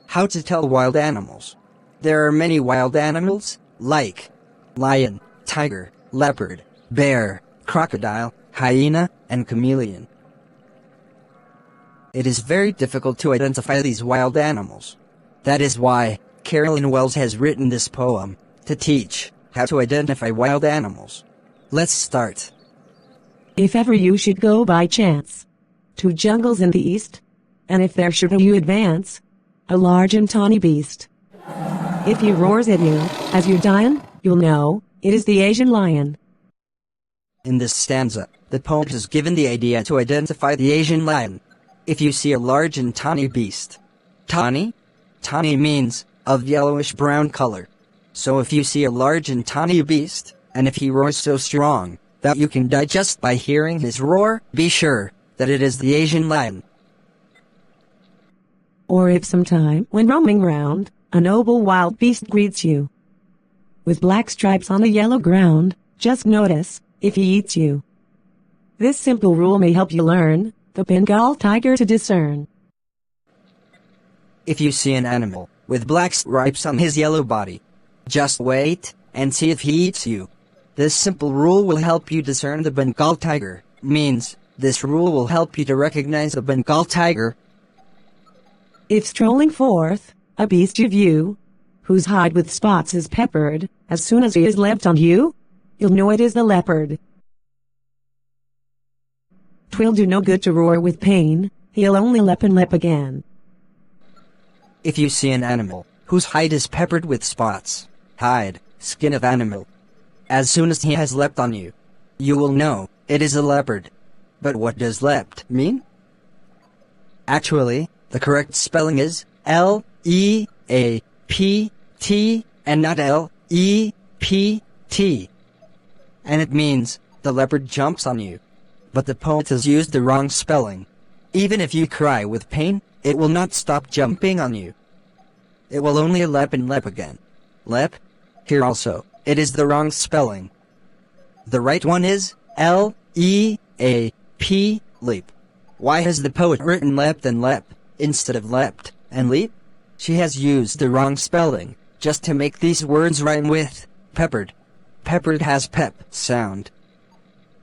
How to tell wild animals. There are many wild animals, like lion, tiger, leopard, bear, crocodile, hyena, and chameleon. It is very difficult to identify these wild animals. That is why Carolyn Wells has written this poem to teach how to identify wild animals. Let's start. If ever you should go by chance to jungles in the east, and if there should you advance a large and tawny beast, if he roars at you as you're dying, you'll know it is the Asian lion. In this stanza, the poet has given the idea to identify the Asian lion. If you see a large and tawny beast. Tawny means of yellowish-brown color. So if you see a large and tawny beast, and if he roars so strong that you can die just by hearing his roar, be sure that it is the Asian lion. Or if sometime when roaming round, a noble wild beast greets you with black stripes on the yellow ground, just notice if he eats you. This simple rule may help you learn the Bengal tiger to discern. If you see an animal with black stripes on his yellow body, just wait and see if he eats you. This simple rule will help you discern the Bengal tiger. Means, this rule will help you to recognize the Bengal tiger. If strolling forth, a beast you view, whose hide with spots is peppered, as soon as he is leapt on you, you'll know it is the leopard. 'Twill do no good to roar with pain, he'll only leap and leap again. If you see an animal whose hide is peppered with spots, hide, skin of animal, as soon as he has leapt on you, you will know it is a leopard. But what does leapt mean? Actually, the correct spelling is L-E-A-P-T and not L-E-P-T. And it means the leopard jumps on you. But the poet has used the wrong spelling. Even if you cry with pain, it will not stop jumping on you. It will only leap and leap again. Leap? Here also, it is the wrong spelling. The right one is L-E-A-P, leap. Why has the poet written leapt and leap instead of leapt and leap? She has used the wrong spelling just to make these words rhyme with peppered. Peppered has pep sound.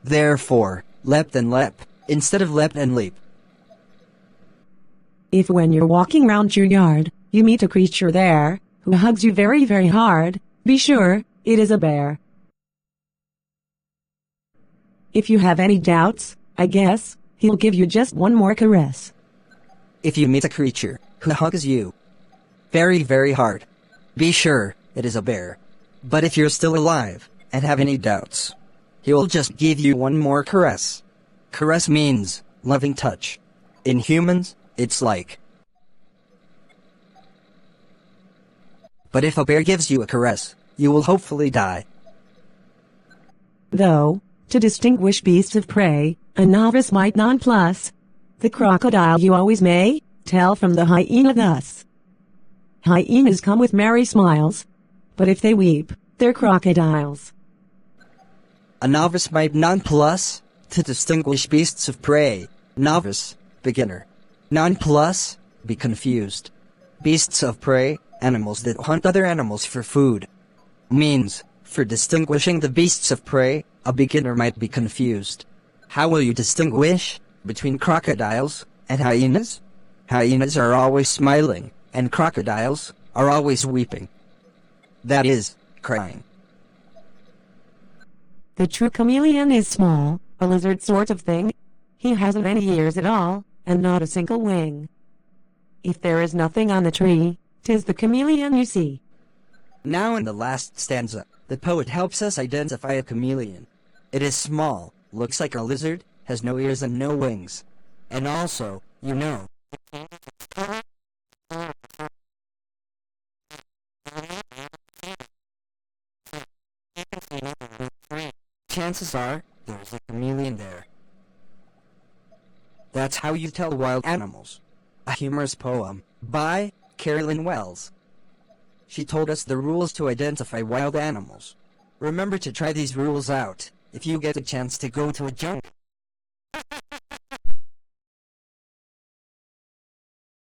Therefore, leapt and leap instead of leapt and leap. If when you're walking round your yard, you meet a creature there who hugs you very, very hard, be sure it is a bear. If you have any doubts, I guess he'll give you just one more caress. If you meet a creature who hugs you very, very hard, be sure it is a bear. But if you're still alive and have any doubts, he will just give you one more caress. Caress means loving touch. In humans, it's like. But if a bear gives you a caress, you will hopefully die. Though, to distinguish beasts of prey, a novice might nonplus the crocodile you always may tell from the hyena thus. Hyenas come with merry smiles, but if they weep, they're crocodiles. A novice might nonplus to distinguish beasts of prey. Novice, beginner. Nonplus, be confused. Beasts of prey, animals that hunt other animals for food. Means, for distinguishing the beasts of prey, a beginner might be confused. How will you distinguish between crocodiles and hyenas? Hyenas are always smiling, and crocodiles are always weeping. That is, crying. The true chameleon is small, a lizard sort of thing. He hasn't any ears at all, and not a single wing. If there is nothing on the tree, 'tis the chameleon you see. Now in the last stanza, the poet helps us identify a chameleon. It is small, looks like a lizard, has no ears and no wings. And also, you know, chances are, there's a chameleon there. That's how you tell wild animals. A humorous poem by Carolyn Wells. She told us the rules to identify wild animals. Remember to try these rules out if you get a chance to go to a jungle.